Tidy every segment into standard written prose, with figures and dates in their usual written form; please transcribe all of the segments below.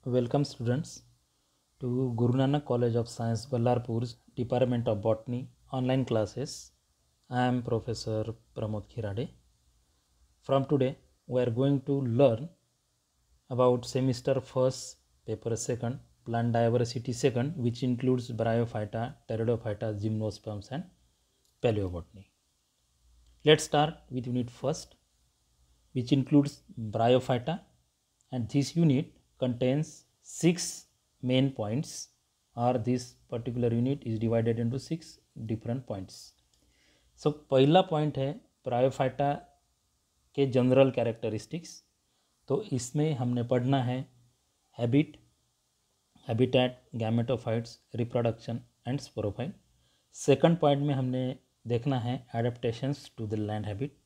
Welcome students to Guru Nanak College of Science, Ballarpur's Department of Botany online classes. I am Professor Pramod Khirade. From today, we are going to learn about semester first, paper second, plant diversity second, which includes Bryophyta, Pteridophyta, Gymnosperms and Paleobotany. Let's start with unit first, which includes Bryophyta, and this unit contains 6 main points, or this particular unit is divided into 6 different points. So पहला point है bryophyta के general characteristics. तो इसमें हमने पढ़ना है habit, habitat, gametophytes, reproduction and sporophyte. Second point में हमने देखना है adaptations to the land habit.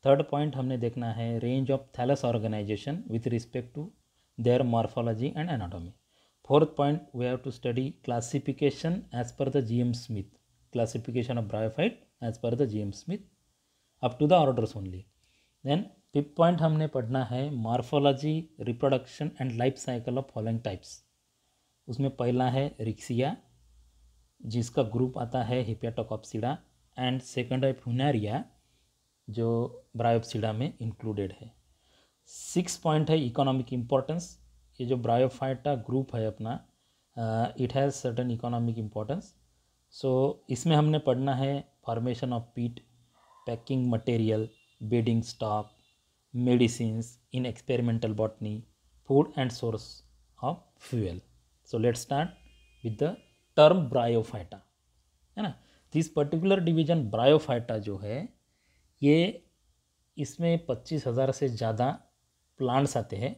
Third point हमने देखना है range of thallus organisation with respect to their morphology and anatomy. Fourth point we have to study classification as per the G M Smith, classification of bryophyte as per the G M Smith up to the orders only. Then fifth point हमने पढ़ना है morphology, reproduction and life cycle of following types. उसमें पहला है Riccia, जिसका group आता है Hepaticopsida, and second है फ्यूनारिया, जो ब्रायोप्सिडा में इंक्लूडेड है। 6 पॉइंट है इकोनॉमिक इम्पोर्टेंस। ये जो ब्रायोफाइटा ग्रुप है अपना, it has certain economic importance. So इसमें हमने पढ़ना है formation of peat, packing material, bedding stock, medicines in experimental botany, food and source of fuel. So let's start with the term bryophyta, है ना। This particular division bryophyta जो है, ये इसमें 25,000 से ज़्यादा प्लांट्स आते हैं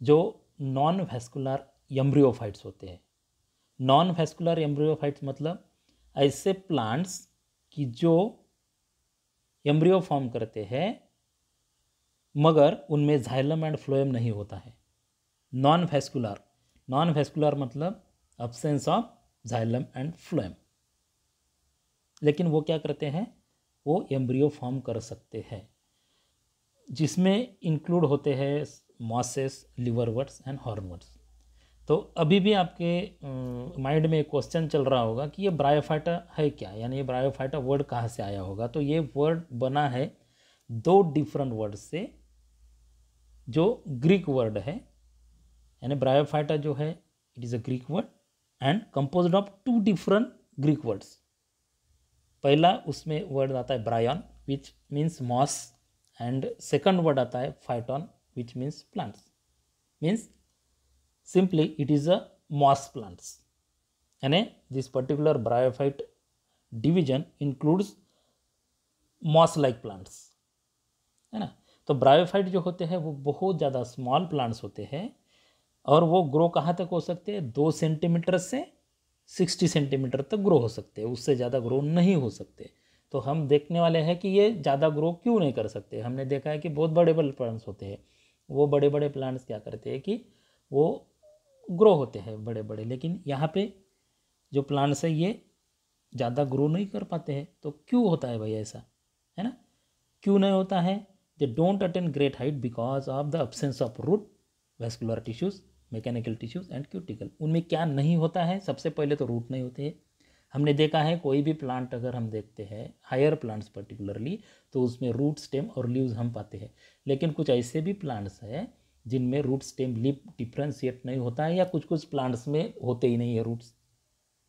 जो नॉन वैस्कुलर एम्ब्रियोफाइट्स होते हैं। नॉन वैस्कुलर एम्ब्रियोफाइट्स मतलब ऐसे प्लांट्स कि जो एम्ब्रियो फॉर्म करते हैं मगर उनमें जाइलम एंड फ्लोएम नहीं होता है। नॉन वैस्कुलर मतलब absence of xylem and phloem. लेकिन वो क्या करते हैं, वो एम्ब्रियो फॉर्म कर सकते हैं, जिसमें इंक्लूड होते हैं मॉसेस, लिवरवर्ट्स एंड हॉर्नवर्ट्स। तो अभी भी आपके माइंड में एक क्वेश्चन चल रहा होगा कि ये ब्रायोफाइटा है क्या, यानी ये ब्रायोफाइटा वर्ड कहाँ से आया होगा। तो ये वर्ड बना है 2 डिफरेंट वर्ड से, जो ग्रीक वर्ड है, यानी ब्रायोफाइटा जो है it is a Greek word and composed of 2 different Greek words. पहला उसमें वर्ड आता है bryon which means moss, and second word आता है phyton which means plants. Means simply it is a moss plants, यानी this particular bryophyte division includes moss like plants, है ना। तो ब्रायोफाइट जो होते हैं वो बहुत ज़्यादा स्मॉल प्लांट्स होते हैं, और वो ग्रो कहाँ तक हो सकते हैं, 2 सेंटीमीटर से 60 सेंटीमीटर तक ग्रो हो सकते हैं, उससे ज़्यादा ग्रो नहीं हो सकते। तो हम देखने वाले हैं कि ये ज़्यादा ग्रो क्यों नहीं कर सकते। हमने देखा है कि बहुत बड़े बड़े प्लांट्स होते हैं, वो बड़े बड़े प्लांट्स क्या करते हैं कि वो ग्रो होते हैं बड़े बड़े, लेकिन यहाँ पे जो प्लांट्स है ये ज़्यादा ग्रो नहीं कर पाते हैं। तो क्यों होता है भाई ऐसा, है ना, क्यों नहीं होता है। They don't attain great height because of the absence of root, vascular tissues, mechanical tissues and cuticle. उनमें क्या नहीं होता है, सबसे पहले तो रूट नहीं होते हैं। हमने देखा है कोई भी प्लांट अगर हम देखते हैं, हायर प्लांट्स पर्टिकुलरली, तो उसमें रूट, स्टेम और लीव्स हम पाते हैं। लेकिन कुछ ऐसे भी प्लांट्स हैं जिनमें रूट, स्टेम, लीफ डिफ्रेंशिएट नहीं होता है, या कुछ कुछ प्लांट्स में होते ही नहीं है रूट्स,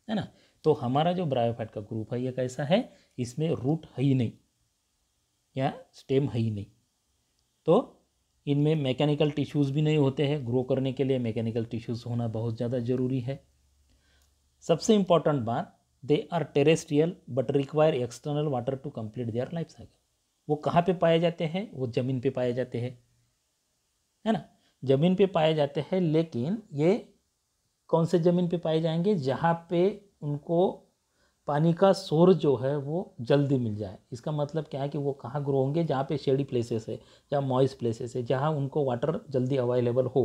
है ना। तो हमारा जो ब्रायोफाइट का ग्रुप है ये कैसा है, इसमें रूट है ही नहीं या स्टेम है ही नहीं। तो इनमें मैकेनिकल टिश्यूज़ भी नहीं होते हैं। ग्रो करने के लिए मैकेनिकल टिश्यूज़ होना बहुत ज़्यादा ज़रूरी है। सबसे इम्पॉर्टेंट बात, they are terrestrial but require external water to complete their life cycle. वो कहाँ पे पाए जाते हैं, वो ज़मीन पे पाए जाते हैं, है ना, ज़मीन पे पाए जाते हैं। लेकिन ये कौन से ज़मीन पे पाए जाएंगे, जहाँ पे उनको पानी का सोर्स जो है वो जल्दी मिल जाए। इसका मतलब क्या है कि वो कहाँ ग्रो होंगे, जहाँ पे शेडी प्लेसेस है, जहाँ मॉइस्ट प्लेसेस है, जहाँ उनको वाटर जल्दी अवेलेबल हो,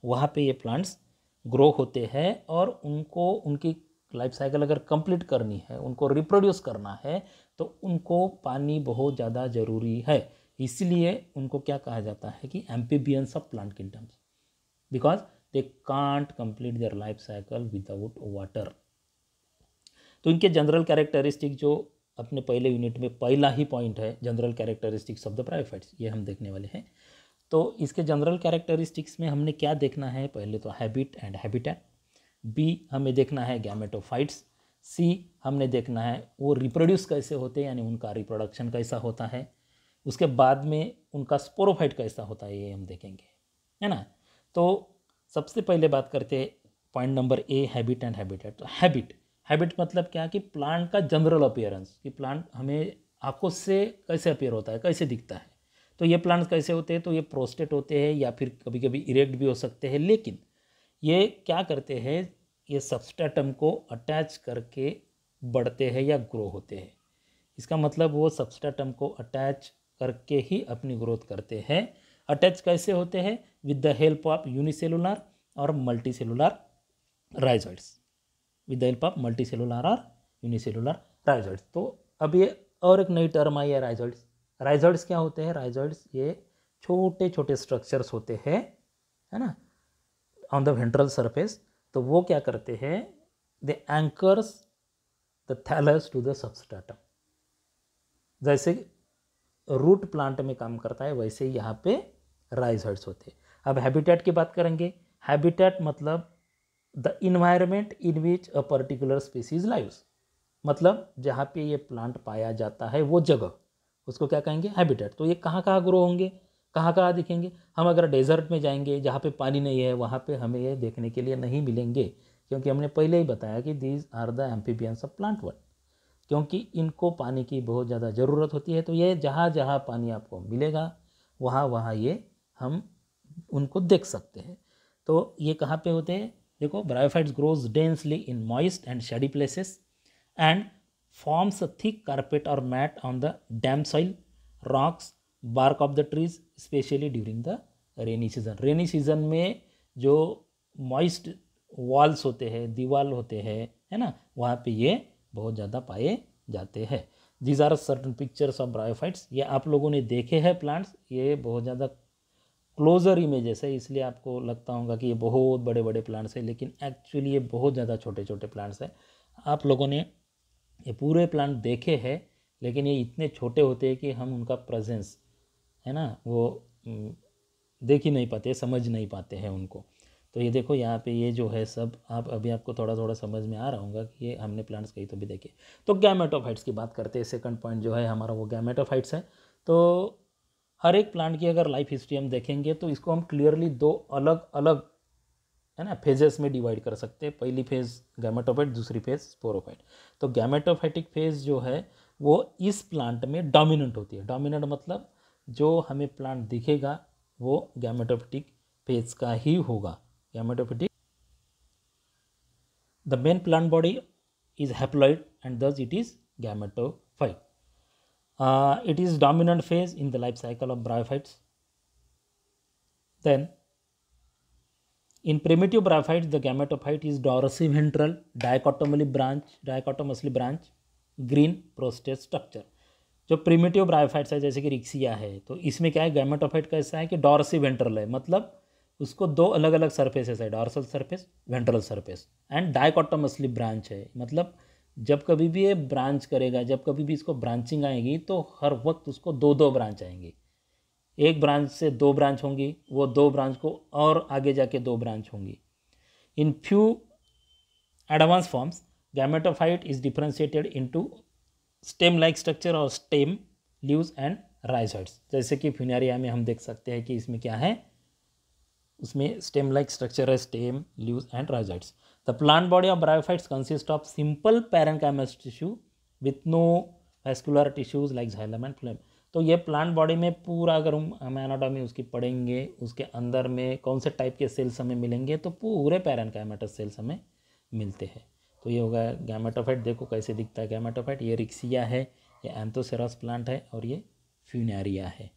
वहाँ पे ये प्लांट्स ग्रो होते हैं। और उनको उनकी लाइफ साइकिल अगर कंप्लीट करनी है, उनको रिप्रोड्यूस करना है, तो उनको पानी बहुत ज़्यादा ज़रूरी है। इसलिए उनको क्या कहा जाता है कि amphibians of plant kingdoms. Because they can't complete their life cycle without water. तो इनके जनरल कैरेक्टरिस्टिक जो अपने पहले यूनिट में पहला ही पॉइंट है, general characteristics of the bryophytes, ये हम देखने वाले हैं। तो इसके जनरल कैरेक्टरिस्टिक्स में हमने क्या देखना है, पहले तो हैबिट एंड हैबिटेट, बी हमें देखना है गैमेटोफाइट्स, सी हमने देखना है वो रिप्रोड्यूस कैसे होते हैं, यानी उनका रिप्रोडक्शन कैसा होता है, उसके बाद में उनका स्पोरोफाइट कैसा होता है, ये हम देखेंगे, है ना। तो सबसे पहले बात करते हैं point number A, habit and habitat. तो हैबिट मतलब क्या कि प्लांट का जनरल अपीयरेंस, कि प्लांट हमें आंखों से कैसे अपीयर होता है, कैसे दिखता है। तो ये प्लांट्स कैसे होते हैं, तो ये प्रोस्टेट होते हैं या फिर कभी कभी इरेक्ट भी हो सकते हैं, लेकिन ये क्या करते हैं, ये सबस्ट्रेटम को अटैच करके बढ़ते हैं या ग्रो होते हैं। इसका मतलब वो सबस्ट्रेटम को अटैच करके ही अपनी ग्रोथ करते हैं। अटैच कैसे होते हैं, with the help of unicellular और multicellular rhizoids, with the help of multicellular और यूनिसेलुलर राइजोइड्स। तो अब ये और एक नई टर्म आई है राइजोइड्स। राइजोइड्स क्या होते हैं, राइजोइड्स ये छोटे छोटे स्ट्रक्चर्स होते हैं, है ना, ऑन द वेंट्रल सरफेस। तो वो क्या करते हैं, they anchors the thallus to the substratum. जैसे रूट प्लांट में काम करता है, वैसे ही यहाँ पे राइजोइड्स होते हैं। अब हैबिटेट की बात करेंगे। हैबिटेट मतलब the environment in which a particular species lives, मतलब जहाँ पे ये प्लांट पाया जाता है वो जगह, उसको क्या कहेंगे, हैबिटेट। तो ये कहाँ कहाँ ग्रो होंगे, कहाँ कहाँ दिखेंगे। हम अगर डेजर्ट में जाएंगे जहाँ पे पानी नहीं है, वहाँ पे हमें ये देखने के लिए नहीं मिलेंगे, क्योंकि हमने पहले ही बताया कि these are the amphibians of plant world, क्योंकि इनको पानी की बहुत ज़्यादा ज़रूरत होती है। तो ये जहाँ जहाँ पानी आपको मिलेगा वहाँ वहाँ ये हम उनको देख सकते हैं। तो ये कहाँ पे होते हैं, देखो, bryophytes grows densely in moist and shady places and forms a thick carpet or mat on the damp soil, rocks, bark of the trees, especially during the rainy season। Rainy season में जो moist walls होते हैं, दीवार होते हैं, है ना, वहाँ पे ये बहुत ज़्यादा पाए जाते हैं। These are certain pictures of bryophytes. ये आप लोगों ने देखे हैं प्लांट्स, ये बहुत ज़्यादा क्लोजर इमेजेस है, इसलिए आपको लगता होगा कि ये बहुत बड़े बड़े प्लांट्स हैं, लेकिन एक्चुअली ये बहुत ज़्यादा छोटे छोटे प्लांट्स हैं। आप लोगों ने ये पूरे प्लांट देखे हैं, लेकिन ये इतने छोटे होते हैं कि हम उनका प्रेजेंस, है ना, वो देख ही नहीं पाते, समझ नहीं पाते हैं उनको। तो ये देखो यहाँ पे ये जो है सब, आप अभी आपको थोड़ा थोड़ा समझ में आ रहा होगा कि ये हमने प्लांट्स कहीं तो भी देखे। तो गैमेटोफाइट्स की बात करते हैं, सेकंड पॉइंट जो है हमारा वो गैमेटोफाइट्स है। तो हर एक प्लांट की अगर लाइफ हिस्ट्री हम देखेंगे तो इसको हम क्लियरली दो अलग अलग, है ना, फेजेस में डिवाइड कर सकते हैं। पहली फेज गैमेटोफाइट, दूसरी फेज स्पोरोफाइट। तो गैमेटोफाइटिक फेज जो है वो इस प्लांट में डोमिनेंट होती है। डोमिनेंट मतलब जो हमें प्लांट दिखेगा वो गैमेटोफाइटिक फेज का ही होगा। Gametophytic, the main plant body is haploid and thus it is gametophyte. It is dominant phase in the life cycle of bryophytes. Then in primitive bryophytes, the gametophyte is dorsiventral, dichotomously branch, green prostate structure. जो primitive bryophytes है जैसे कि Riccia है, तो इसमें क्या है, gametophyte कैसा है कि डॉर्सिवेंट्रल है, मतलब उसको दो अलग अलग सरफेसेस है, dorsal surface, ventral surface, and dichotomously branch है। मतलब जब कभी भी ये ब्रांच करेगा, जब कभी भी इसको ब्रांचिंग आएगी तो हर वक्त उसको दो दो ब्रांच आएंगी। एक ब्रांच से दो ब्रांच होंगी, वो दो ब्रांच को और आगे जाके दो ब्रांच होंगी। In few advance forms gametophyte is differentiated into stem like structure और स्टेम, लीव्स एंड राइजोइड्स। जैसे कि फ्यूनेरिया में हम देख सकते हैं कि इसमें क्या है, उसमें स्टेम लाइक स्ट्रक्चर है, stem, leaves and rhizoids. The plant body of bryophytes consist of simple parenchymatous tissue with no vascular tissues like xylem and phloem. तो ये प्लांट बॉडी में पूरा अगर हम एनाटॉमी उसकी पढ़ेंगे, उसके अंदर में कौन से टाइप के सेल्स हमें मिलेंगे, तो पूरे पैरेन्काइमेटस सेल्स हमें मिलते हैं। तो ये होगा गैमेटोफाइट। देखो कैसे दिखता है गैमेटोफाइट, ये रिक्सिया है, ये एंथोसेरस प्लांट है, और ये फ्यूनेरिया है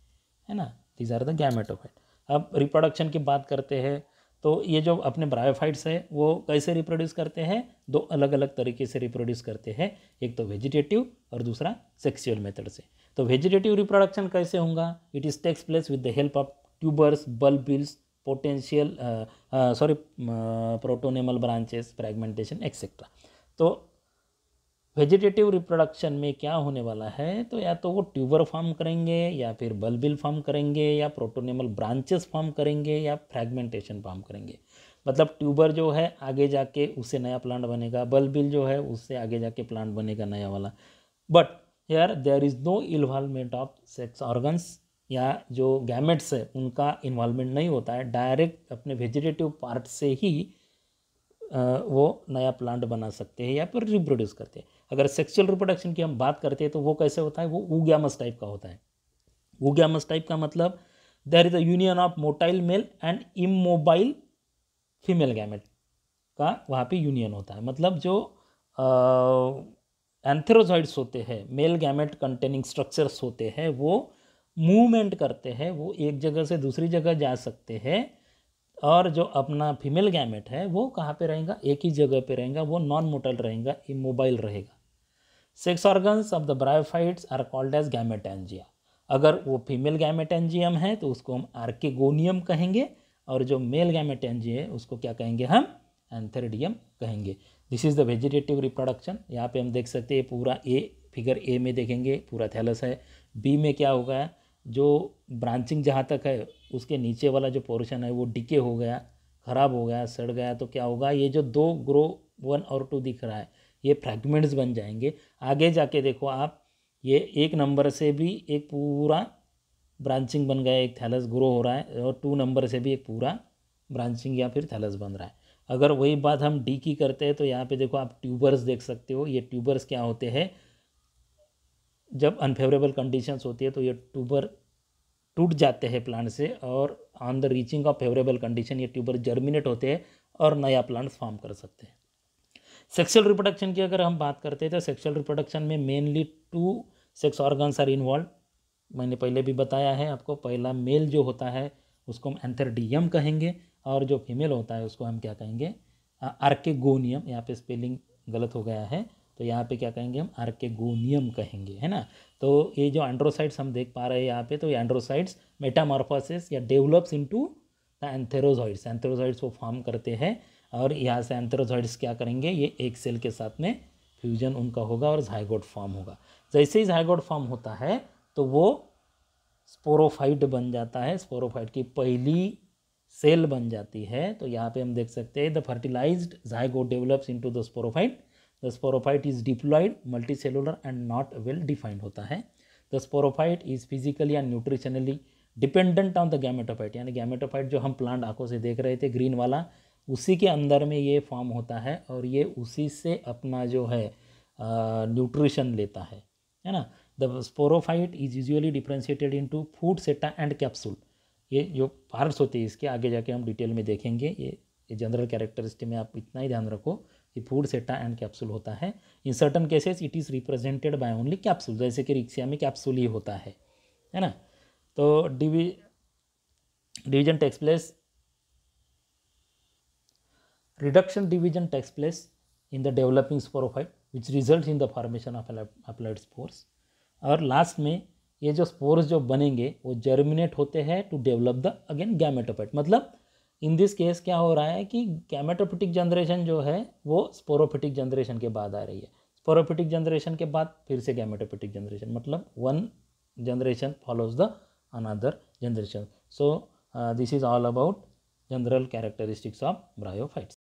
ना। These are the gametophyte. अब रिप्रोडक्शन की बात करते हैं, तो ये जो अपने ब्रायोफाइट्स है वो कैसे रिप्रोड्यूस करते हैं, दो अलग अलग तरीके से रिप्रोड्यूस करते हैं, एक तो वेजिटेटिव और दूसरा सेक्सुअल मेथड से। तो वेजिटेटिव रिप्रोडक्शन कैसे होगा, it is takes place with the help of tubers, bulbs, bills, potential protonemal branches, fragmentation etcetera. तो वेजिटेटिव रिप्रोडक्शन में क्या होने वाला है, तो या तो वो ट्यूबर फॉर्म करेंगे या फिर बल्बिल फॉर्म करेंगे या प्रोटोनेमल ब्रांचेस फॉर्म करेंगे या फ्रैगमेंटेशन फॉर्म करेंगे। मतलब ट्यूबर जो है आगे जाके उससे नया प्लांट बनेगा, बल्बिल जो है उससे आगे जाके प्लांट बनेगा नया वाला। But here there is no involvement of sex organs, या जो गैमेट्स है उनका इन्वॉल्वमेंट नहीं होता है, डायरेक्ट अपने वेजिटेटिव पार्ट से ही वो नया प्लांट बना सकते हैं या फिर रिप्रोड्यूस करते हैं। अगर सेक्सुअल रिप्रोडक्शन की हम बात करते हैं तो वो कैसे होता है, वो ऊग्यामस टाइप का होता है। ऊग्यामस टाइप का मतलब there is a union of motile male and immobile female gamete का वहाँ पे यूनियन होता है। मतलब जो एंथेरोजॉइड्स होते हैं, मेल गैमेट कंटेनिंग स्ट्रक्चर्स होते हैं, वो मूवमेंट करते हैं, वो एक जगह से दूसरी जगह जा सकते हैं। और जो अपना फीमेल गैमेट है वो कहाँ पे रहेगा, एक ही जगह पे रहेगा, वो नॉन मोटाइल रहेगा, इमोबाइल रहेगा। Sex organs of the bryophytes are called as gametangia. अगर वो फीमेल गैमेटेंजियम है तो उसको हम आर्केगोनियम कहेंगे, और जो मेल गैमेटेंजिया है उसको क्या कहेंगे हम, एंथेरिडियम कहेंगे। This is the vegetative reproduction. यहाँ पे हम देख सकते हैं पूरा ए, फिगर ए में देखेंगे पूरा थैलस है। बी में क्या होगा, जो ब्रांचिंग जहाँ तक है उसके नीचे वाला जो पोर्शन है वो डिके हो गया, ख़राब हो गया, सड़ गया, तो क्या होगा, ये जो दो ग्रो 1 और 2 दिख रहा है ये फ्रैगमेंट्स बन जाएंगे। आगे जाके देखो आप, ये 1 नंबर से भी एक पूरा ब्रांचिंग बन गया, एक थैलस ग्रो हो रहा है, और 2 नंबर से भी एक पूरा ब्रांचिंग या फिर थैलस बन रहा है। अगर वही बात हम डी की करते हैं तो यहाँ पे देखो आप ट्यूबर्स देख सकते हो। ये ट्यूबर्स क्या होते हैं, जब अनफेवरेबल कंडीशंस होती है तो ये ट्यूबर टूट जाते हैं प्लांट से, और on the reaching of favourable condition ये ट्यूबर जर्मिनेट होते हैं और नया प्लांट फॉर्म कर सकते हैं। सेक्सुअल रिप्रोडक्शन की अगर हम बात करते हैं तो सेक्सुअल रिप्रोडक्शन में mainly 2 sex organs are involve. मैंने पहले भी बताया है आपको, पहला मेल जो होता है उसको हम एंथेरिडियम कहेंगे, और जो फीमेल होता है उसको हम क्या कहेंगे, आर्केगोनियम। यहाँ पे स्पेलिंग गलत हो गया है, तो यहाँ पे क्या कहेंगे हम, आर्केगोनियम कहेंगे, है ना। तो ये जो एंड्रोसाइट्स हम देख पा रहे हैं यहाँ पे, तो ये एंड्रोसाइट्स मेटामॉर्फोसिस या develops into the antherozoids, antherozoids को फॉर्म करते हैं, और यहाँ से एंथेरोजॉइड्स क्या करेंगे, ये एक सेल के साथ में फ्यूजन उनका होगा और जाइगोट फॉर्म होगा। जैसे ही जाइगोट फॉर्म होता है तो वो स्पोरोफाइट बन जाता है, स्पोरोफाइट की पहली सेल बन जाती है। तो यहाँ पे हम देख सकते हैं the fertilized zygote develops into the sporophyte. The sporophyte is diploid, multicellular and not well defined होता है। The sporophyte is physically and nutritionally dependent on the gametophyte, यानी गैमेटोफाइट जो हम प्लांट आंखों से देख रहे थे ग्रीन वाला, उसी के अंदर में ये फॉर्म होता है, और ये उसी से अपना जो है न्यूट्रिशन लेता है ना। The sporophyte is usually differentiated into food सेटा एंड कैप्सूल। ये जो पार्ट्स होते हैं इसके आगे जाके हम डिटेल में देखेंगे। ये जनरल कैरेक्टरिस्टिक में आप इतना ही ध्यान रखो कि फूड सेटा एंड कैप्सूल होता है। In certain cases it is represented by only capsule, जैसे कि रिक्सिया में कैप्सूल ही होता है ना। तो division takes place, reduction division takes place in the developing sporophyte which results in the formation of haploid spores। और लास्ट में ये जो स्पोर्स जो बनेंगे वो जर्मिनेट होते हैं to develop the again gametophyte. मतलब इन दिस केस क्या हो रहा है कि गैमेटोफिटिक जनरेशन जो है वो स्पोरोफिटिक जनरेशन के बाद आ रही है, स्पोरोफिटिक जनरेशन के बाद फिर से गैमेटोफिटिक जनरेशन, मतलब 1 generation follows the another generation. So this is all about general characteristics of bryophytes.